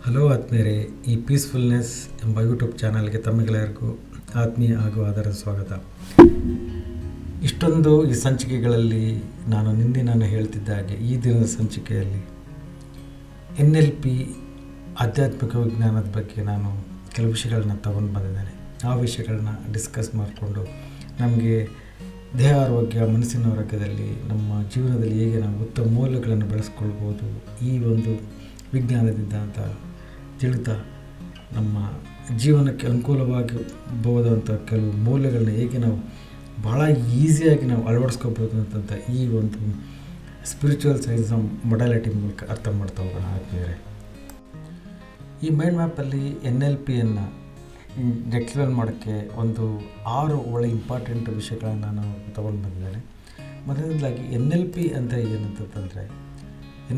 Hello ಆತ್ಮೀಯರೇ, ಈ peacefulness ಎಂಬ ಯೂಟ್ಯೂಬ್ ಚಾನಲ್ಗೆ ತಮ್ಮೆಲ್ಲರಿಗೂ ಆತ್ಮೀಯ ಹಾಗೂ ಆಧಾರದ ಸ್ವಾಗತ. ಇಷ್ಟೊಂದು ಈ ಸಂಚಿಕೆಗಳಲ್ಲಿ ನಾನು ಹೇಳ್ತಿದ್ದ ಹಾಗೆ ಈ ದಿನದ ಸಂಚಿಕೆಯಲ್ಲಿ NLP ಆಧ್ಯಾತ್ಮಿಕ ವಿಜ್ಞಾನದ ಬಗ್ಗೆ ನಾನು ಕೆಲವು ವಿಷಯಗಳನ್ನ ತಗೊಂಡು ಬಂದಿದ್ದೇನೆ. ಆ ವಿಷಯಗಳನ್ನ ಡಿಸ್ಕಸ್ ಮಾಡಿಕೊಂಡು ನಮಗೆ ದೇಹ ಆರೋಗ್ಯ, ಮನಸ್ಸಿನ ಆರೋಗ್ಯದಲ್ಲಿ, ನಮ್ಮ ಜೀವನದಲ್ಲಿ ಹೇಗೆ ನಾವು ಉತ್ತಮ ಮೌಲ್ಯಗಳನ್ನು ಬೆಳೆಸ್ಕೊಳ್ಬೋದು ಈ ಒಂದು ವಿಜ್ಞಾನದಿಂದ ಅಂತ ತಿಳಿತಾ ನಮ್ಮ ಜೀವನಕ್ಕೆ ಅನುಕೂಲವಾಗಬಹುದಂಥ ಕೆಲವು ಮೌಲ್ಯಗಳನ್ನ ಹೇಗೆ ನಾವು ಭಾಳ ಈಸಿಯಾಗಿ ನಾವು ಅಳವಡಿಸ್ಕೋಬೋದು ಅಂತಂತ ಈ ಒಂದು ಸ್ಪಿರಿಚುವಲ್ ಸೈನ್ಸ್ನ ಮೊಡಾಲಿಟಿ ಮೂಲಕ ಅರ್ಥ ಮಾಡ್ತಾ ಹೋಗೋಣ ಆದ್ಮೇಲೆ. ಈ ಮೈಂಡ್ ಮ್ಯಾಪಲ್ಲಿ NLPಯನ್ನು ಎಕ್ಸ್ಪ್ಲೇನ್ ಮಾಡೋಕ್ಕೆ ಒಂದು 6 ಒಳ್ಳೆ ಇಂಪಾರ್ಟೆಂಟ್ ವಿಷಯಗಳನ್ನು ನಾನು ತೊಗೊಂಡು ಬಂದಿದ್ದೇನೆ. ಮೊದಲನೇದಾಗಿ NLP ಅಂತ ಏನಂತಂದರೆ,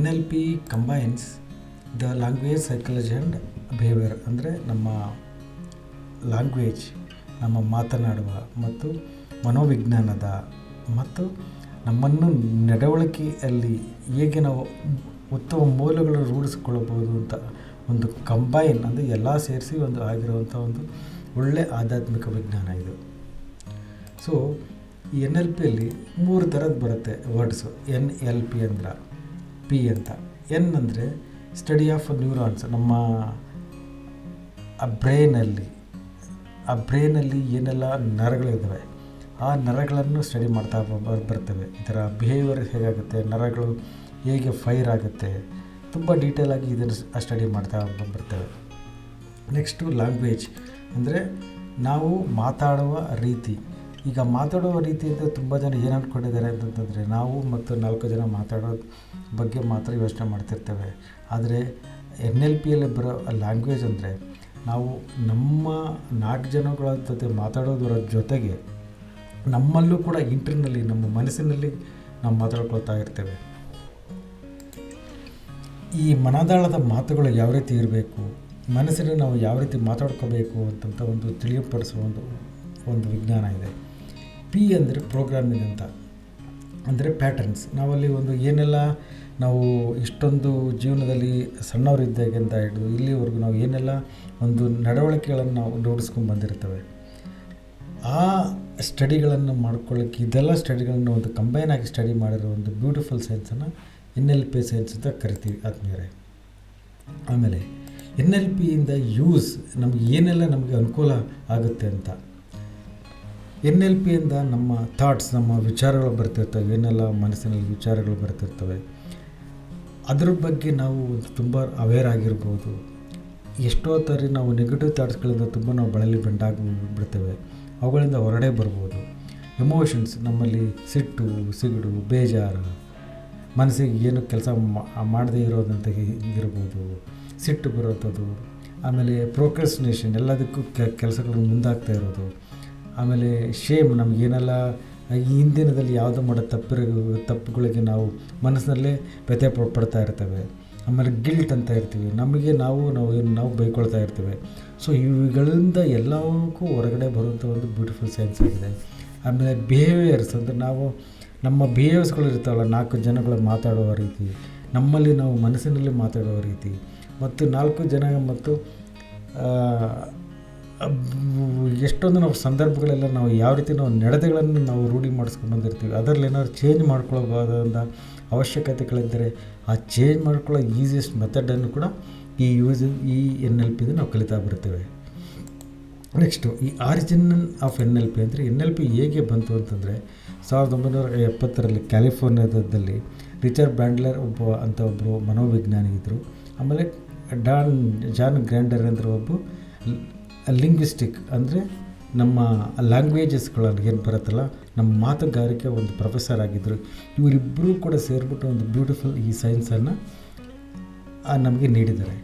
NLP combines the language, psychology and behaviour. ಅಂದರೆ ನಮ್ಮ ಲ್ಯಾಂಗ್ವೇಜ್, ನಮ್ಮ ಮಾತನಾಡುವ ಮತ್ತು ಮನೋವಿಜ್ಞಾನದ ಮತ್ತು ನಮ್ಮನ್ನು ನಡವಳಿಕೆಯಲ್ಲಿ ಹೇಗೆ ನಾವು ಉತ್ತಮ ಮೌಲ್ಯಗಳನ್ನು ರೂಢಿಸಿಕೊಳ್ಳಬಹುದು ಅಂತ ಒಂದು ಕಂಬೈನ್, ಅಂದರೆ ಎಲ್ಲ ಸೇರಿಸಿ ಒಂದು ಆಗಿರುವಂಥ ಒಂದು ಒಳ್ಳೆಯ ಆಧ್ಯಾತ್ಮಿಕ ವಿಜ್ಞಾನ ಇದು. ಸೊ ಈ NLPಯಲ್ಲಿ 3 ಥರದ್ದು ಬರುತ್ತೆ ವರ್ಡ್ಸು. NLP ಅಂದ್ರೆ P ಅಂತ. N ಅಂದರೆ ಸ್ಟಡಿ ಆಫ್ ನ್ಯೂರಾನ್ಸ್. ನಮ್ಮ ಬ್ರೈನಲ್ಲಿ ಏನೆಲ್ಲ ನರಗಳಿದ್ದಾವೆ ಆ ನರಗಳನ್ನು ಸ್ಟಡಿ ಮಾಡ್ತಾ ಬರ್ತವೆ. ಇದರ ಬಿಹೇವಿಯರ್ ಹೇಗಾಗುತ್ತೆ, ನರಗಳು ಹೇಗೆ ಫೈರ್ ಆಗುತ್ತೆ, ತುಂಬ ಡೀಟೇಲಾಗಿ ಇದನ್ನು ಸ್ಟಡಿ ಮಾಡ್ತಾ ಬರ್ತೇವೆ. ನೆಕ್ಸ್ಟು ಲ್ಯಾಂಗ್ವೇಜ್ ಅಂದರೆ ನಾವು ಮಾತಾಡುವ ರೀತಿ. ಈಗ ಮಾತಾಡುವ ರೀತಿ ಅಂತ ತುಂಬ ಜನ ಏನು ಅಂದ್ಕೊಂಡಿದ್ದಾರೆ ಅಂತಂತಂದರೆ, ನಾವು ಮತ್ತು 4 ಜನ ಮಾತಾಡೋ ಬಗ್ಗೆ ಮಾತ್ರ ಯೋಚನೆ ಮಾಡ್ತಿರ್ತೇವೆ. ಆದರೆ NLPಯಲ್ಲಿ ಬರೋ ಲ್ಯಾಂಗ್ವೇಜ್ ಅಂದರೆ ನಾವು ನಮ್ಮ 4 ಜನಗಳ ಜೊತೆ ಮಾತಾಡೋದರ ಜೊತೆಗೆ ನಮ್ಮಲ್ಲೂ ಕೂಡ ಇಂಟರ್ನಲ್ಲಿ, ನಮ್ಮ ಮನಸ್ಸಿನಲ್ಲಿ ನಾವು ಮಾತಾಡ್ಕೊಳ್ತಾ ಇರ್ತೇವೆ. ಈ ಮನದಾಳದ ಮಾತುಗಳು ಯಾವ ರೀತಿ ಇರಬೇಕು, ಮನಸ್ಸಿನಲ್ಲಿ ನಾವು ಯಾವ ರೀತಿ ಮಾತಾಡ್ಕೋಬೇಕು ಅಂತಂತ ಒಂದು ತಿಳಿಯಪಡಿಸುವ ಒಂದು ವಿಜ್ಞಾನ ಇದೆ. P ಅಂದರೆ ಪ್ರೋಗ್ರಾಮಿಂಗ್ ಅಂತ. ಅಂದರೆ ಪ್ಯಾಟರ್ನ್ಸ್. ನಾವಲ್ಲಿ ಒಂದು ಏನೆಲ್ಲ ನಾವು ಇಷ್ಟೊಂದು ಜೀವನದಲ್ಲಿ ಸಣ್ಣವರಿದ್ದಾಗಿಂದ ಹಿಡಿದು ಇಲ್ಲಿವರೆಗೂ ನಾವು ಏನೆಲ್ಲ ಒಂದು ನಡವಳಿಕೆಗಳನ್ನು ನಾವು ರೂಢಿಸ್ಕೊಂಡು ಬಂದಿರ್ತೇವೆ, ಆ ಸ್ಟಡಿಗಳನ್ನು ಮಾಡ್ಕೊಳ್ಳೋಕ್ಕೆ ಇದೆಲ್ಲ ಸ್ಟಡಿಗಳನ್ನು ಒಂದು ಕಂಬೈನ್ ಆಗಿ ಸ್ಟಡಿ ಮಾಡಿರೋ ಒಂದು ಬ್ಯೂಟಿಫುಲ್ ಸೈನ್ಸನ್ನು NLP ಸೈನ್ಸ್ ಅಂತ ಕರಿತೀವಿ ಆದ್ಮೇಲೆ. ಆಮೇಲೆ NLPಯಿಂದ ಯೂಸ್ ನಮಗೆ ಏನೆಲ್ಲ ನಮಗೆ ಅನುಕೂಲ ಆಗುತ್ತೆ ಅಂತ. NLPಯಿಂದ ನಮ್ಮ ಥಾಟ್ಸ್, ನಮ್ಮ ವಿಚಾರಗಳು ಬರ್ತಿರ್ತವೆ, ಏನೆಲ್ಲ ಮನಸ್ಸಿನಲ್ಲಿ ವಿಚಾರಗಳು ಬರ್ತಿರ್ತವೆ ಅದ್ರ ಬಗ್ಗೆ ನಾವು ತುಂಬ ಅವೇರ್ ಆಗಿರ್ಬೋದು. ಎಷ್ಟೋ ಥರ ನಾವು ನೆಗೆಟಿವ್ ಥಾಟ್ಸ್ಗಳಿಂದ ತುಂಬ ನಾವು ಬಳಲಿ ಬಿಡ್ತೇವೆ, ಅವುಗಳಿಂದ ಹೊರಗಡೆ ಬರ್ಬೋದು. ಎಮೋಷನ್ಸ್, ನಮ್ಮಲ್ಲಿ ಸಿಟ್ಟು, ಸಿಗಡು, ಬೇಜಾರು, ಮನಸ್ಸಿಗೆ ಏನು ಕೆಲಸ ಮಾಡದೇ ಇರೋದಂತ ಇರ್ಬೋದು, ಸಿಟ್ಟು ಬರೋಂಥದ್ದು. ಆಮೇಲೆ ಪ್ರೋಕ್ರಸ್ಟಿನೇಷನ್, ಎಲ್ಲದಕ್ಕೂ ಕೆಲಸಗಳನ್ನು ಮುಂದಾಗ್ತಾ ಇರೋದು. ಆಮೇಲೆ ಶೇಮ್, ನಮಗೇನೆಲ್ಲ ಈ ಹಿಂದಿನದಲ್ಲಿ ಯಾವುದೋ ಮಾಡೋ ತಪ್ಪುಗಳಿಗೆ ನಾವು ಮನಸ್ಸಿನಲ್ಲೇ ವ್ಯಥೆ ಪಡ್ತಾ ಇರ್ತೇವೆ. ಆಮೇಲೆ ಗಿಲ್ಟ್ ಅಂತ ಇರ್ತೀವಿ, ನಮಗೆ ನಾವು ಬೈಕೊಳ್ತಾ ಇರ್ತೇವೆ. ಸೊ ಇವುಗಳಿಂದ ಎಲ್ಲವಕ್ಕೂ ಹೊರಗಡೆ ಬರುವಂಥ ಒಂದು ಬ್ಯೂಟಿಫುಲ್ ಸೈನ್ಸ್ ಆಗಿದೆ. ಆಮೇಲೆ ಬಿಹೇವಿಯರ್ಸ್ ಅಂದರೆ ನಾವು ನಮ್ಮ ಬಿಹೇವಿಯರ್ಸ್ಗಳು ಇರ್ತಾವಲ್ಲ, 4 ಜನಗಳು ಮಾತಾಡುವ ರೀತಿ, ನಮ್ಮಲ್ಲಿ ನಾವು ಮನಸ್ಸಿನಲ್ಲಿ ಮಾತಾಡುವ ರೀತಿ, ಮತ್ತು 4 ಜನ ಮತ್ತು ಎಷ್ಟೊಂದು ನಾವು ಸಂದರ್ಭಗಳೆಲ್ಲ ನಾವು ಯಾವ ರೀತಿ ನಾವು ನಡೆತೆಗಳನ್ನು ನಾವು ರೂಢಿ ಮಾಡಿಸ್ಕೊಂಡು ಬಂದಿರ್ತೀವಿ. ಅದರಲ್ಲಿ ಏನಾದ್ರು ಚೇಂಜ್ ಮಾಡ್ಕೊಳ್ಬೋದಂಥ ಅವಶ್ಯಕತೆಗಳಿದ್ದರೆ ಆ ಚೇಂಜ್ ಮಾಡ್ಕೊಳ್ಳೋ ಈಸಿಯೆಸ್ಟ್ ಮೆಥಡನ್ನು ಕೂಡ ಈ NLPದು ನಾವು ಕಲಿತಾ ಬರ್ತೇವೆ. ನೆಕ್ಸ್ಟು ಈ ಆರಿಜಿನ್ ಆಫ್ NLP ಅಂದರೆ NLP ಹೇಗೆ ಬಂತು ಅಂತಂದರೆ 1970ರಲ್ಲಿ ಕ್ಯಾಲಿಫೋರ್ನಿಯಾದಲ್ಲಿ ರಿಚರ್ಡ್ ಬ್ಯಾಂಡ್ಲರ್ ಒಬ್ಬರು ಮನೋವಿಜ್ಞಾನಿ ಇದ್ದರು. ಆಮೇಲೆ ಜಾನ್ ಗ್ರ್ಯಾಂಡರ್ ಅಂದರೆ ಒಬ್ಬ ಲಿಂಗ್ವಿಸ್ಟಿಕ್, ಅಂದರೆ ನಮ್ಮ ಲ್ಯಾಂಗ್ವೇಜಸ್ಗಳಲ್ಲಿ ಏನು ಬರುತ್ತಲ್ಲ, ನಮ್ಮ ಮಾತುಗಾರಿಕೆ ಒಂದು ಪ್ರೊಫೆಸರ್ ಆಗಿದ್ದರು. ಇವರಿಬ್ಬರೂ ಕೂಡ ಸೇರಿಬಿಟ್ಟು ಒಂದು ಬ್ಯೂಟಿಫುಲ್ ಈ ಸೈನ್ಸನ್ನು ನಮಗೆ ನೀಡಿದ್ದಾರೆ.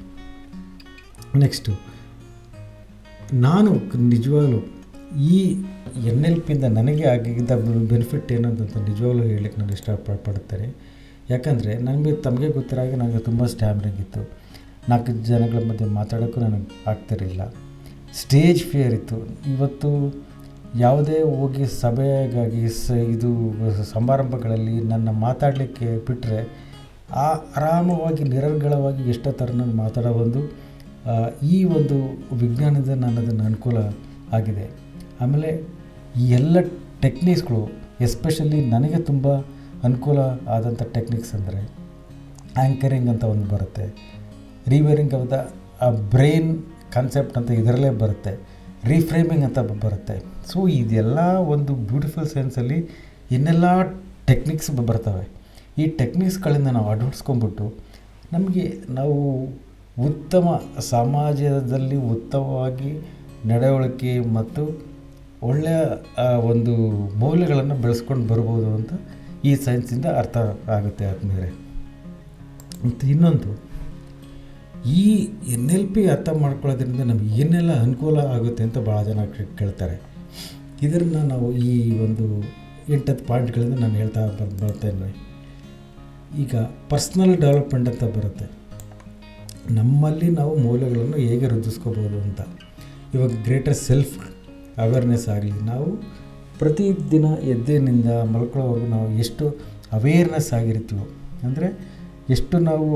ನೆಕ್ಸ್ಟು ನಾನು ನಿಜವಾಗ್ಲೂ ಈ NLPಯಿಂದ ನನಗೆ ಆಗಿದ್ದ ಬೆನಿಫಿಟ್ ಏನಂತ ನಿಜವಾಗ್ಲೂ ಹೇಳಲಿಕ್ಕೆ ನಾನು ಇಷ್ಟಪಡ್ತೇನೆ. ಯಾಕಂದರೆ ತಮಗೆ ಗೊತ್ತಿರಾಗೆ ನನಗೆ ತುಂಬ ಸ್ಟ್ಯಾಮಿನಿಂಗ್ ಇತ್ತು. 4 ಜನಗಳ ಮಧ್ಯೆ ಮಾತಾಡೋಕ್ಕೂ ನನಗೆ ಆಗ್ತಿರಲಿಲ್ಲ. ಸ್ಟೇಜ್ ಫಿಯರ್ ಇತ್ತು. ಇವತ್ತು ಯಾವುದೇ ಹೋಗಿ ಸಭೆಗಾಗಿ ಇದು ಸಮಾರಂಭಗಳಲ್ಲಿ ನನ್ನ ಮಾತಾಡಲಿಕ್ಕೆ ಬಿಟ್ಟರೆ ಆರಾಮವಾಗಿ ನಿರರ್ಗಳವಾಗಿ ಎಷ್ಟೋ ಥರ ನಾನು ಮಾತಾಡೋ ಈ ಒಂದು ವಿಜ್ಞಾನದಿಂದ ನಾನು ಅದನ್ನು ಅನುಕೂಲ ಆಗಿದೆ. ಆಮೇಲೆ ಈ ಎಲ್ಲ ಟೆಕ್ನಿಕ್ಸ್ಗಳು ಎಸ್ಪೆಷಲಿ ನನಗೆ ತುಂಬ ಅನುಕೂಲ ಆದಂಥ ಟೆಕ್ನಿಕ್ಸ್ ಅಂದರೆ ಆ್ಯಂಕರಿಂಗ್ ಅಂತ ಒಂದು ಬರುತ್ತೆ, ರಿವೈರಿಂಗ್ ಆಫ್ ದ ಬ್ರೈನ್ ಕಾನ್ಸೆಪ್ಟ್ ಅಂತ ಇದರಲ್ಲೇ ಬರುತ್ತೆ, ರೀಫ್ರೇಮಿಂಗ್ ಅಂತ ಬರುತ್ತೆ. ಸೊ ಇದೆಲ್ಲ ಒಂದು ಬ್ಯೂಟಿಫುಲ್ ಸೆನ್ಸಲ್ಲಿ ಇನ್ನೆಲ್ಲ ಟೆಕ್ನಿಕ್ಸ್ ಬರ್ತವೆ. ಈ ಟೆಕ್ನಿಕ್ಸ್ಗಳಿಂದ ನಾವು ಅಳವಡಿಸ್ಕೊಂಡ್ಬಿಟ್ಟು ನಾವು ಉತ್ತಮ ಸಮಾಜದಲ್ಲಿ ಉತ್ತಮವಾಗಿ ನಡವಳಿಕೆ ಮತ್ತು ಒಳ್ಳೆಯ ಒಂದು ಮೌಲ್ಯಗಳನ್ನು ಬೆಳೆಸ್ಕೊಂಡು ಬರ್ಬೋದು ಅಂತ ಈ ಸೈನ್ಸಿಂದ ಅರ್ಥ ಆಗುತ್ತೆ ಆದಮೇಲೆ. ಮತ್ತು ಇನ್ನೊಂದು, ಈ NLP ಅರ್ಥ ಮಾಡ್ಕೊಳ್ಳೋದ್ರಿಂದ ನಮ್ಗೆ ಏನೆಲ್ಲ ಅನುಕೂಲ ಆಗುತ್ತೆ ಅಂತ ಭಾಳ ಜನ ಕೇಳ್ತಾರೆ. ಇದನ್ನು ನಾವು ಈ ಒಂದು 8 ಪಾಯಿಂಟ್ಗಳಿಂದ ನಾನು ಹೇಳ್ತಾ ಬರ್ತೇನೆ. ಈಗ ಪರ್ಸ್ನಲ್ ಡೆವಲಪ್ಮೆಂಟ್ ಅಂತ ಬರುತ್ತೆ, ನಮ್ಮಲ್ಲಿ ನಾವು ಮೌಲ್ಯಗಳನ್ನು ಹೇಗೆ ವೃದ್ಧಿಸ್ಕೋಬೋದು ಅಂತ. ಇವಾಗ ಗ್ರೇಟರ್ ಸೆಲ್ಫ್ ಅವೇರ್ನೆಸ್ ಆಗಲಿ, ನಾವು ಪ್ರತಿದಿನ ಎದ್ದೇನಿಂದ ಮಲ್ಕೊಳ್ಳೋವರೆಗೂ ನಾವು ಎಷ್ಟು ಅವೇರ್ನೆಸ್ ಆಗಿರ್ತೀವೋ, ಅಂದರೆ ಎಷ್ಟು ನಾವು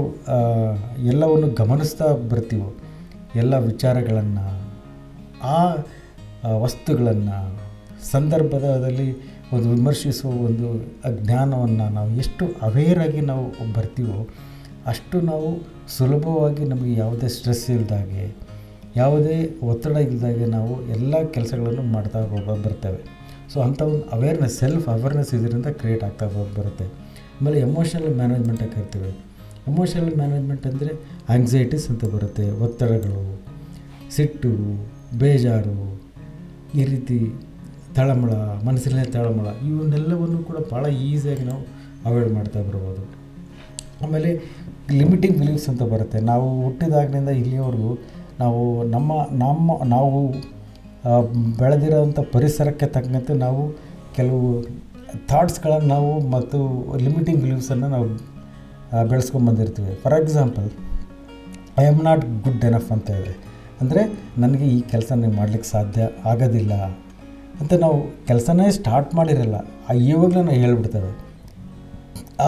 ಎಲ್ಲವನ್ನು ಗಮನಿಸ್ತಾ ಬರ್ತೀವೋ, ಎಲ್ಲ ವಿಚಾರಗಳನ್ನು, ಆ ವಸ್ತುಗಳನ್ನು, ಸಂದರ್ಭದಲ್ಲಿ ಒಂದು ವಿಮರ್ಶಿಸುವ ಒಂದು ಜ್ಞಾನವನ್ನು ನಾವು ಎಷ್ಟು ಅವೇರಾಗಿ ನಾವು ಬರ್ತೀವೋ ಅಷ್ಟು ನಾವು ಸುಲಭವಾಗಿ ನಮಗೆ ಯಾವುದೇ ಸ್ಟ್ರೆಸ್ ಇಲ್ಲದಾಗೆ, ಯಾವುದೇ ಒತ್ತಡ ಇಲ್ಲದಾಗೆ ನಾವು ಎಲ್ಲ ಕೆಲಸಗಳನ್ನು ಮಾಡ್ತಾ ಬರ್ತೇವೆ. ಸೊ ಅಂಥ ಒಂದು ಅವೇರ್ನೆಸ್, ಸೆಲ್ಫ್ ಅವೇರ್ನೆಸ್ ಇದರಿಂದ ಕ್ರಿಯೇಟ್ ಆಗ್ತಾ ಬರುತ್ತೆ. ಆಮೇಲೆ ಎಮೋಷನಲ್ ಮ್ಯಾನೇಜ್ಮೆಂಟ್ ಕರಿತೀವಿ. ಎಮೋಷನಲ್ ಮ್ಯಾನೇಜ್ಮೆಂಟ್ ಅಂದರೆ ಆಂಗ್ಸೈಟೀಸ್ ಅಂತ ಬರುತ್ತೆ, ಒತ್ತಡಗಳು, ಸಿಟ್ಟು, ಬೇಜಾರು, ಈ ರೀತಿ ತಳಮಳ, ಮನಸ್ಸಿನ ತಳಮಳ, ಇವನ್ನೆಲ್ಲವನ್ನು ಕೂಡ ಭಾಳ ಈಸಿಯಾಗಿ ನಾವು ಅವಾಯ್ಡ್ ಮಾಡ್ತಾ ಬರ್ಬೋದು. ಆಮೇಲೆ ಲಿಮಿಟಿಂಗ್ ಬಿಲೀಫ್ಸ್ ಅಂತ ಬರುತ್ತೆ. ನಾವು ಹುಟ್ಟಿದಾಗಿನಿಂದ ಇಲ್ಲಿಯವರೆಗೂ ನಾವು ಬೆಳೆದಿರೋಂಥ ಪರಿಸರಕ್ಕೆ ತಕ್ಕಂತೆ ನಾವು ಕೆಲವು ಥಾಟ್ಸ್ಗಳನ್ನು ನಾವು ಮತ್ತು ಲಿಮಿಟಿಂಗ್ ಬಿಲೀಫ್ಸನ್ನು ನಾವು ಬೆಳೆಸ್ಕೊಂಬಂದಿರ್ತೀವಿ. For example, I am not good enough ಅಂತ ಇದೆ, ಅಂದರೆ ನನಗೆ ಈ ಕೆಲಸನೇ ಮಾಡಲಿಕ್ಕೆ ಸಾಧ್ಯ ಆಗೋದಿಲ್ಲ ಅಂತ ನಾವು ಕೆಲಸನೇ ಸ್ಟಾರ್ಟ್ ಮಾಡಿರಲ್ಲ, ಇವಾಗಲೇ ನಾವು ಹೇಳ್ಬಿಡ್ತೇವೆ.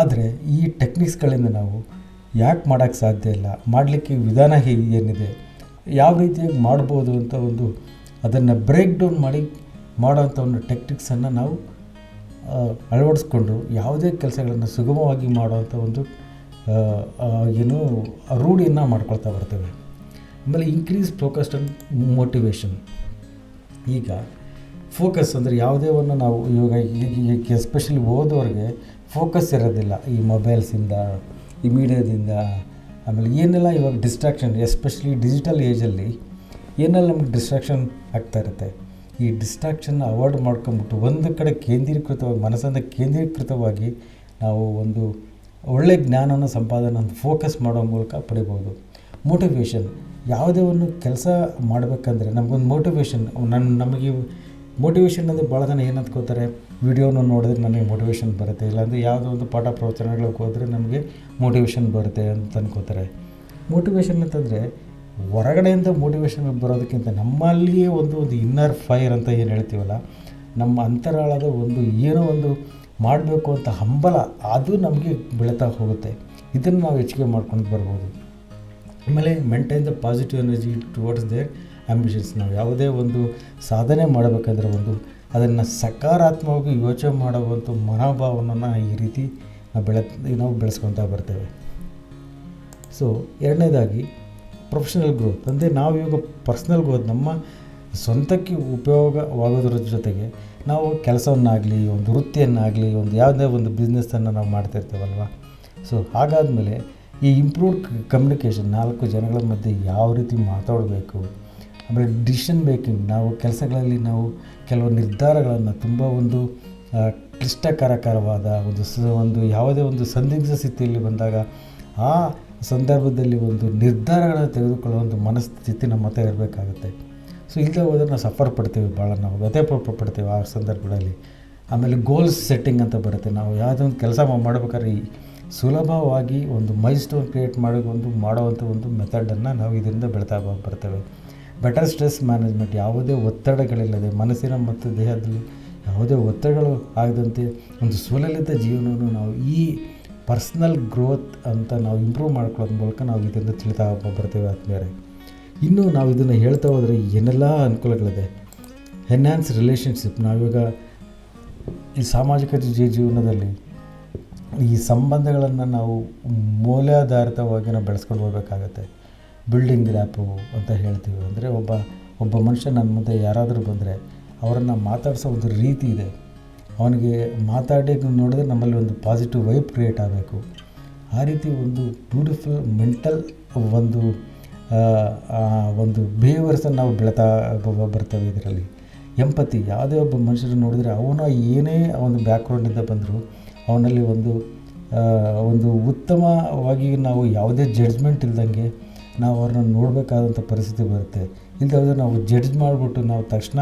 ಆದರೆ ಈ ಟೆಕ್ನಿಕ್ಸ್ಗಳಿಂದ ನಾವು ಯಾಕೆ ಮಾಡೋಕ್ಕೆ ಸಾಧ್ಯ ಇಲ್ಲ, ಮಾಡಲಿಕ್ಕೆ ವಿಧಾನ ಏನಿದೆ, ಯಾವ ರೀತಿಯಾಗಿ ಮಾಡ್ಬೋದು ಅಂತ ಅದನ್ನು ಬ್ರೇಕ್ ಡೌನ್ ಮಾಡೋವಂಥ ಒಂದು ಟೆಕ್ನಿಕ್ಸನ್ನು ನಾವು ಅಳವಡಿಸ್ಕೊಂಡು ಯಾವುದೇ ಕೆಲಸಗಳನ್ನು ಸುಗಮವಾಗಿ ಮಾಡುವಂಥ ರೂಢಿಯನ್ನು ಮಾಡ್ಕೊಳ್ತಾ ಬರ್ತೇವೆ. ಆಮೇಲೆ ಇನ್ಕ್ರೀಸ್ ಫೋಕಸ್ಡ್ ಆನ್ ಮೋಟಿವೇಶನ್. ಈಗ ಫೋಕಸ್ ಅಂದರೆ ಯಾವುದೇ ಒಂದು ನಾವು ಇವಾಗ ಎಸ್ಪೆಷಲಿ ಓದೋರಿಗೆ ಫೋಕಸ್ ಇರೋದಿಲ್ಲ, ಈ ಮೊಬೈಲ್ಸಿಂದ, ಈ ಮೀಡಿಯಾದಿಂದ, ಆಮೇಲೆ ಏನೆಲ್ಲ ಇವಾಗ ಡಿಸ್ಟ್ರಾಕ್ಷನ್, ಎಸ್ಪೆಷಲಿ ಡಿಜಿಟಲ್ ಏಜಲ್ಲಿ ಏನೆಲ್ಲ ನಮಗೆ ಡಿಸ್ಟ್ರಾಕ್ಷನ್ ಆಗ್ತಾ ಇರುತ್ತೆ. ಈ ಡಿಸ್ಟ್ರಾಕ್ಷನ್ನ ಅವಾಯ್ಡ್ ಮಾಡ್ಕೊಂಬಿಟ್ಟು ಒಂದು ಕಡೆ ಮನಸ್ಸನ್ನು ಕೇಂದ್ರೀಕೃತವಾಗಿ ನಾವು ಒಂದು ಒಳ್ಳೆಯ ಜ್ಞಾನನ ಸಂಪಾದನೆ ಫೋಕಸ್ ಮಾಡೋ ಮೂಲಕ ಪಡಿಬೋದು. ಮೋಟಿವೇಶನ್, ಯಾವುದೇ ಒಂದು ಕೆಲಸ ಮಾಡಬೇಕಂದ್ರೆ ನಮಗೊಂದು ಮೋಟಿವೇಶನ್, ನಮಗೆ ಮೋಟಿವೇಶನ್ ಅಂದರೆ ಭಾಳ ಜನ ಏನು ಅಂದ್ಕೋತಾರೆ, ವಿಡಿಯೋನ ನೋಡಿದ್ರೆ ನನಗೆ ಮೋಟಿವೇಶನ್ ಬರುತ್ತೆ, ಇಲ್ಲಾಂದರೆ ಯಾವುದೋ ಒಂದು ಪಾಠ ಪ್ರವಚನಗಳಿಗೆ ಹೋದರೆ ನಮಗೆ ಮೋಟಿವೇಶನ್ ಬರುತ್ತೆ ಅಂತ ಅಂದ್ಕೋತಾರೆ. ಮೋಟಿವೇಶನ್ ಅಂತಂದರೆ ಹೊರಗಡೆಯಿಂದ ಮೋಟಿವೇಶನ್ ಬರೋದಕ್ಕಿಂತ ನಮ್ಮಲ್ಲಿಯೇ ಒಂದು ಇನ್ನರ್ ಫೈರ್ ಅಂತ ಏನು ಹೇಳ್ತೀವಲ್ಲ, ನಮ್ಮ ಅಂತರಾಳದ ಏನೋ ಒಂದು ಮಾಡಬೇಕು ಅಂತ ಹಂಬಲ, ಅದು ನಮಗೆ ಬೆಳೀತಾ ಹೋಗುತ್ತೆ. ಇದನ್ನು ನಾವು ಹೆಚ್ಚಿಗೆ ಮಾಡ್ಕೊಂಡು ಬರ್ಬೋದು. ಆಮೇಲೆ maintain the positive energy towards their ambitions. ನಾವು ಯಾವುದೇ ಒಂದು ಸಾಧನೆ ಮಾಡಬೇಕಂದ್ರೆ ಅದನ್ನು ಸಕಾರಾತ್ಮಕವಾಗಿ ಯೋಚನೆ ಮಾಡುವಂಥ ಮನೋಭಾವವನ್ನು ಈ ರೀತಿ ನಾವು ಬೆಳೆಸ್ಕೊತಾ ಬರ್ತೇವೆ. ಸೊ ಎರಡನೇದಾಗಿ ಪ್ರೊಫೆಷನಲ್ ಗ್ರೋತ್, ಅಂದರೆ ನಾವು ಇವಾಗ ಪರ್ಸ್ನಲ್ ಗ್ರೋತ್, ನಮ್ಮ ಸ್ವಂತಕ್ಕೆ ಉಪಯೋಗವಾಗೋದ್ರ ಜೊತೆಗೆ ನಾವು ಕೆಲಸವನ್ನಾಗಲಿ, ಒಂದು ವೃತ್ತಿಯನ್ನಾಗಲಿ, ಯಾವುದೇ ಒಂದು ಬಿಸ್ನೆಸ್ಸನ್ನು ನಾವು ಮಾಡ್ತಾಯಿರ್ತೇವಲ್ವ. ಸೊ ಹಾಗಾದಮೇಲೆ ಈ ಇಂಪ್ರೂವ್ಡ್ ಕಮ್ಯುನಿಕೇಷನ್, 4 ಜನಗಳ ಮಧ್ಯೆ ಯಾವ ರೀತಿ ಮಾತಾಡಬೇಕು, ಆಮೇಲೆ ಡಿಸಿಷನ್ ಮೇಕಿಂಗ್, ನಾವು ಕೆಲಸಗಳಲ್ಲಿ ನಾವು ಕೆಲವು ನಿರ್ಧಾರಗಳನ್ನು ತುಂಬ ಕ್ಲಿಷ್ಟಕರವಾದ ಯಾವುದೇ ಒಂದು ಸಂದಿಗ್ಧ ಸ್ಥಿತಿಯಲ್ಲಿ ಬಂದಾಗ ಆ ಸಂದರ್ಭದಲ್ಲಿ ನಿರ್ಧಾರಗಳನ್ನು ತೆಗೆದುಕೊಳ್ಳೋ ಮನಸ್ಥಿತಿ ನಮ್ಮ ಹತ್ರ ಇರಬೇಕಾಗುತ್ತೆ. ಸೊ ಇಲ್ಲದೆ ಹೋದರೆ ನಾವು ಸಫರ್ ಪಡ್ತೀವಿ, ಭಾಳ ನಾವು ವ್ಯಥೆ ಪಡ್ತೀವಿ ಆ ಸಂದರ್ಭಗಳಲ್ಲಿ. ಆಮೇಲೆ ಗೋಲ್ಸ್ ಸೆಟ್ಟಿಂಗ್ ಅಂತ ಬರುತ್ತೆ. ನಾವು ಯಾವುದೋ ಒಂದು ಕೆಲಸ ಮಾಡಬೇಕಾದ್ರೆ ಸುಲಭವಾಗಿ ಮೈಲ್ಸ್ಟೋನ್ ಕ್ರಿಯೇಟ್ ಮಾಡೋವಂಥ ಮೆಥಡನ್ನು ನಾವು ಇದರಿಂದ ಬೆಳೀತಾ ಬರ್ತೇವೆ. ಬೆಟರ್ ಸ್ಟ್ರೆಸ್ ಮ್ಯಾನೇಜ್ಮೆಂಟ್, ಯಾವುದೇ ಒತ್ತಡಗಳಿಲ್ಲದೆ ಮನಸ್ಸಿನ ಮತ್ತು ದೇಹದಲ್ಲಿ ಯಾವುದೇ ಒತ್ತಡಗಳು ಆಗದಂತೆ ಸುಲಲಿತ ಜೀವನವನ್ನು ನಾವು ಈ ಪರ್ಸ್ನಲ್ ಗ್ರೋತ್ ಅಂತ ನಾವು ಇಂಪ್ರೂವ್ ಮಾಡ್ಕೊಳ್ಳೋದ್ರ ಮೂಲಕ ನಾವು ಇದರಿಂದ ತಿಳಿತಾ ಬರ್ತೇವೆ ಆದ್ಮೇಲೆ. ಇನ್ನು ನಾವು ಇದನ್ನು ಹೇಳ್ತಾ ಹೋದರೆ ಏನೆಲ್ಲ ಅನುಕೂಲಗಳಿದೆ. ಎನ್ಹ್ಯಾನ್ಸ್ ರಿಲೇಷನ್ಶಿಪ್, ನಾವಿವಾಗ ಈ ಸಾಮಾಜಿಕ ಜೀವನದಲ್ಲಿ ಈ ಸಂಬಂಧಗಳನ್ನು ನಾವು ಮೌಲ್ಯಾಧಾರಿತವಾಗಿ ನಾವು ಬೆಳೆಸ್ಕೊಂಡು ಹೋಗಬೇಕಾಗತ್ತೆ. ಬಿಲ್ಡಿಂಗ್ ರ್ಯಾಪು ಅಂತ ಹೇಳ್ತೀವಿ. ಅಂದರೆ ಒಬ್ಬ ಮನುಷ್ಯ ನನ್ನ ಮುಂದೆ ಯಾರಾದರೂ ಬಂದರೆ ಅವರನ್ನು ಮಾತಾಡಿಸೋ ಒಂದು ರೀತಿ ಇದೆ. ಅವನಿಗೆ ಮಾತಾಡಿ ನೋಡಿದ್ರೆ ನಮ್ಮಲ್ಲಿ ಒಂದು ಪಾಸಿಟಿವ್ ವೈಬ್ ಕ್ರಿಯೇಟ್ ಆಗಬೇಕು. ಆ ರೀತಿ ಒಂದು ಬ್ಯೂಟಿಫುಲ್ ಮೆಂಟಲ್ ಒಂದು ಬಿಹೇವಿಯರ್ಸನ್ನು ನಾವು ಬೆಳೀತಾ ಬರ್ತೇವೆ ಇದರಲ್ಲಿ. ಎಂಪತಿ, ಯಾವುದೇ ಒಬ್ಬ ಮನುಷ್ಯರು ನೋಡಿದರೆ ಅವನ ಏನೇ ಒಂದು ಬ್ಯಾಕ್ಗ್ರೌಂಡಿಂದ ಬಂದರೂ ಅವನಲ್ಲಿ ಒಂದು ಉತ್ತಮವಾಗಿ ನಾವು ಯಾವುದೇ ಜಡ್ಜ್ಮೆಂಟ್ ಇಲ್ದಂಗೆ ನಾವು ಅವ್ರನ್ನ ನೋಡಬೇಕಾದಂಥ ಪರಿಸ್ಥಿತಿ ಬರುತ್ತೆ. ಇಲ್ಲದೆ ನಾವು ಜಡ್ಜ್ ಮಾಡಿಬಿಟ್ಟು ನಾವು ತಕ್ಷಣ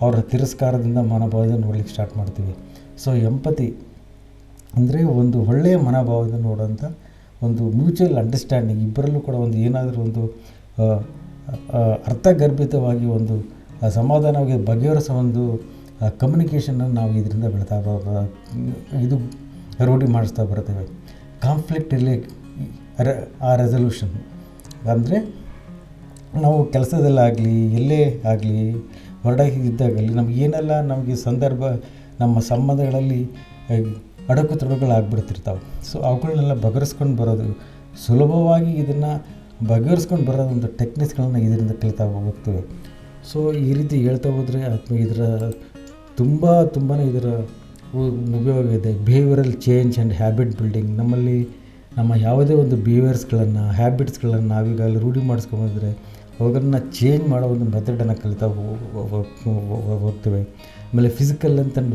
ಅವರ ತಿರಸ್ಕಾರದಿಂದ ಮನೋಭಾವದಿಂದ ನೋಡ್ಲಿಕ್ಕೆ ಸ್ಟಾರ್ಟ್ ಮಾಡ್ತೀವಿ. ಸೊ ಎಂಪತಿ ಅಂದರೆ ಒಂದು ಒಳ್ಳೆಯ ಮನೋಭಾವದಿಂದ ನೋಡೋಂಥ ಒಂದು ಮ್ಯೂಚುವಲ್ ಅಂಡರ್ಸ್ಟ್ಯಾಂಡಿಂಗ್, ಇಬ್ಬರಲ್ಲೂ ಕೂಡ ಒಂದು ಏನಾದರೂ ಒಂದು ಅರ್ಥಗರ್ಭಿತವಾಗಿ ಒಂದು ಸಮಾಧಾನವಾಗಿ ಬಗೆಹರಿಸೋ ಒಂದು ಕಮ್ಯುನಿಕೇಷನನ್ನು ನಾವು ಇದರಿಂದ ಬೆಳೀತಾ ಇದು ರೂಢಿ ಮಾಡಿಸ್ತಾ ಬರ್ತೇವೆ. ಕಾನ್ಫ್ಲಿಕ್ಟ್ ರೆಸಲ್ಯೂಷನ್ ಅಂದರೆ ನಾವು ಕೆಲಸದಲ್ಲಾಗಲಿ ಎಲ್ಲೇ ಆಗಲಿ ಹೊರಡಾಗಿ ಇದ್ದಾಗಲಿ ನಮಗೇನೆಲ್ಲ ನಮಗೆ ನಮ್ಮ ಸಂಬಂಧಗಳಲ್ಲಿ ಅಡಕು ತೊಡಗುಗಳಾಗ್ಬಿಡ್ತಿರ್ತಾವೆ. ಸೊ ಅವುಗಳನ್ನೆಲ್ಲ ಬಗೆಹರಿಸ್ಕೊಂಡು ಬರೋದು ಸುಲಭವಾಗಿ, ಇದನ್ನು ಬಗೆಹರಿಸ್ಕೊಂಡು ಬರೋದು ಒಂದು ಟೆಕ್ನಿಕ್ಸ್ಗಳನ್ನ ಇದರಿಂದ ಕಲಿತಾ ಹೋಗ್ತೇವೆ. ಸೊ ಈ ರೀತಿ ಹೇಳ್ತಾ ಹೋದರೆ ಇದರ ತುಂಬಾ ಇದರ ಉಪಯೋಗ ಇದೆ. Behavioural change and habit building, ನಮ್ಮಲ್ಲಿ ನಮ್ಮ ಯಾವುದೇ ಒಂದು ಬಿಹೇವಿಯರ್ಸ್ಗಳನ್ನು ಹ್ಯಾಬಿಟ್ಸ್ಗಳನ್ನು ನಾವೀಗ ಅಲ್ಲಿ ರೂಢಿ ಮಾಡಿಸ್ಕೊಂಡ್ಬಂದರೆ ಅವುಗಳನ್ನ ಚೇಂಜ್ ಮಾಡೋ ಒಂದು ಮೆಥಡನ್ನು ಕಲಿತಾ ಹೋಗ್ತೇವೆ. ಆಮೇಲೆ ಫಿಸಿಕಲ್ ಆ್ಯಂಡ್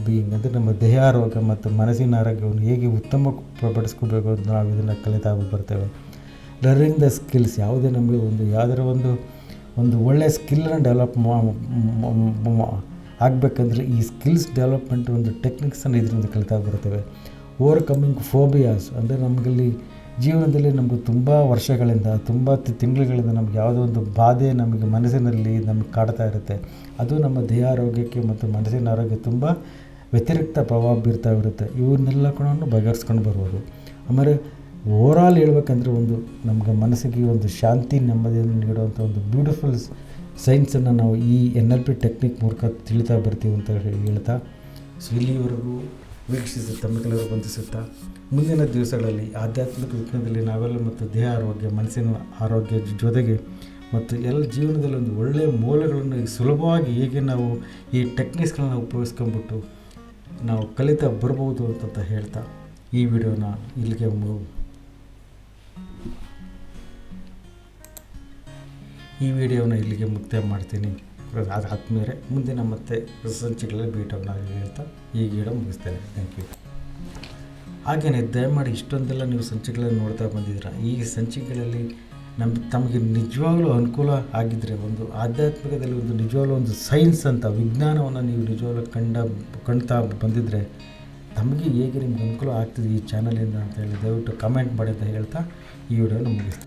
ಬೀಯಿಂಗ್ ಅಂದರೆ ನಮ್ಮ ದೇಹ ಆರೋಗ್ಯ ಮತ್ತು ಮನಸ್ಸಿನ ಆರೋಗ್ಯವನ್ನು ಹೇಗೆ ಉತ್ತಮಪಡಿಸ್ಕೋಬೇಕು ಅಂತ ನಾವು ಇದನ್ನು ಕಲಿತಾ ಬರ್ತೇವೆ. ಲರ್ನಿಂಗ್ ದ ಸ್ಕಿಲ್ಸ್, ಯಾವುದೇ ನಮಗೆ ಯಾವುದರ ಒಂದು ಒಳ್ಳೆಯ ಸ್ಕಿಲ್ಲನ್ನು ಡೆವಲಪ್ ಆಗಬೇಕಂದ್ರೆ ಈ ಸ್ಕಿಲ್ಸ್ ಡೆವಲಪ್ಮೆಂಟ್ ಒಂದು ಟೆಕ್ನಿಕ್ಸನ್ನು ಇದರಿಂದ ಕಲಿತಾ ಬರ್ತೇವೆ. ಓವರ್ಕಮಿಂಗ್ ಫೋಬಿಯಾಸ್ ಅಂದರೆ ನಮಗಲ್ಲಿ ಜೀವನದಲ್ಲಿ ನಮಗೆ ತುಂಬ ವರ್ಷಗಳಿಂದ ತುಂಬ ತಿಂಗಳುಗಳಿಂದ ನಮ್ಗೆ ಯಾವುದೋ ಒಂದು ಬಾಧೆ ನಮಗೆ ಮನಸ್ಸಿನಲ್ಲಿ ನಮಗೆ ಕಾಡ್ತಾ ಇರುತ್ತೆ. ಅದು ನಮ್ಮ ದೇಹ ಆರೋಗ್ಯಕ್ಕೆ ಮತ್ತು ಮನಸ್ಸಿನ ಆರೋಗ್ಯ ತುಂಬ ವ್ಯತಿರಿಕ್ತ ಪ್ರಭಾವ ಬೀರ್ತಾ ಇರುತ್ತೆ. ಇವನ್ನೆಲ್ಲ ಕೂಡ ಬಗೆಹರಿಸ್ಕೊಂಡು ಬರ್ಬೋದು. ಆಮೇಲೆ ಓವರಾಲ್ ಹೇಳ್ಬೇಕಂದ್ರೆ ನಮ್ಗೆ ಮನಸ್ಸಿಗೆ ಒಂದು ಶಾಂತಿ ನೆಮ್ಮದಿಯನ್ನು ನೀಡುವಂಥ ಒಂದು ಬ್ಯೂಟಿಫುಲ್ ಸೈನ್ಸನ್ನು ನಾವು ಈ NLP ಟೆಕ್ನಿಕ್ ಮೂಲಕ ತಿಳಿತಾ ಬರ್ತೀವಿ ಅಂತ ಹೇಳ್ತಾ, ಸೊ ಇಲ್ಲಿವರೆಗೂ ವೀಕ್ಷಿಸಿ ತಮ್ಮೆಲ್ಲರೂ ಬಂಧಿಸುತ್ತಾ ಮುಂದಿನ ದಿವಸಗಳಲ್ಲಿ ಆಧ್ಯಾತ್ಮಿಕ ವಿಜ್ಞಾನದಲ್ಲಿ ನಾವೆಲ್ಲ ಮತ್ತು ದೇಹ ಆರೋಗ್ಯ ಮನಸ್ಸಿನ ಆರೋಗ್ಯ ಜೊತೆಗೆ ಮತ್ತು ಎಲ್ಲ ಜೀವನದಲ್ಲಿ ಒಂದು ಒಳ್ಳೆಯ ಮೌಲ್ಯಗಳನ್ನು ಸುಲಭವಾಗಿ ಹೇಗೆ ನಾವು ಈ ಟೆಕ್ನಿಕ್ಸ್ಗಳನ್ನ ಉಪಯೋಗಿಸ್ಕೊಂಡ್ಬಿಟ್ಟು ನಾವು ಕಲಿತಾ ಬರ್ಬೋದು ಅಂತ ಹೇಳ್ತಾ ಈ ವಿಡಿಯೋನ ಇಲ್ಲಿಗೆ ಮುಕ್ತಾಯ ಮಾಡ್ತೀನಿ. ಅದಾದ್ಮೇಲೆ ಮುಂದಿನ ಮತ್ತೆ ಸಂಚಿಕೆಗಳಲ್ಲಿ ಭೇಟಿಯಾಗೋಣ ಹೇಳ್ತಾ ಈ ವಿಡಿಯೋ ಮುಗಿಸ್ತೇನೆ. Thank you. ಹಾಗೆಯೇ ದಯಮಾಡಿ ಇಷ್ಟೊಂದೆಲ್ಲ ನೀವು ಸಂಚಿಕೆಗಳನ್ನು ನೋಡ್ತಾ ಬಂದಿದ್ದೀರಾ. ಈ ಸಂಚಿಕೆಗಳಲ್ಲಿ ತಮಗೆ ನಿಜವಾಗ್ಲೂ ಅನುಕೂಲ ಆಗಿದ್ದರೆ, ಒಂದು ಆಧ್ಯಾತ್ಮಿಕದಲ್ಲಿ ಒಂದು ನಿಜವಾಗ್ಲೂ ಒಂದು ಸೈನ್ಸ್ ಅಂತ ವಿಜ್ಞಾನವನ್ನು ನೀವು ನಿಜವಾಗ್ಲೂ ಕಾಣ್ತಾ ಬಂದಿದ್ದರೆ ತಮಗೆ ಹೇಗೆ ನಿಮ್ಗೆ ಅನುಕೂಲ ಆಗ್ತಿದೆ ಈ ಚಾನಲಿಂದ ಅಂತ ಹೇಳಿ ದಯವಿಟ್ಟು ಕಮೆಂಟ್ ಮಾಡಿ ಅಂತ ಹೇಳ್ತಾ ಈ ವಿಡಿಯೋನ ಮುಗಿಸ್ತೀನಿ.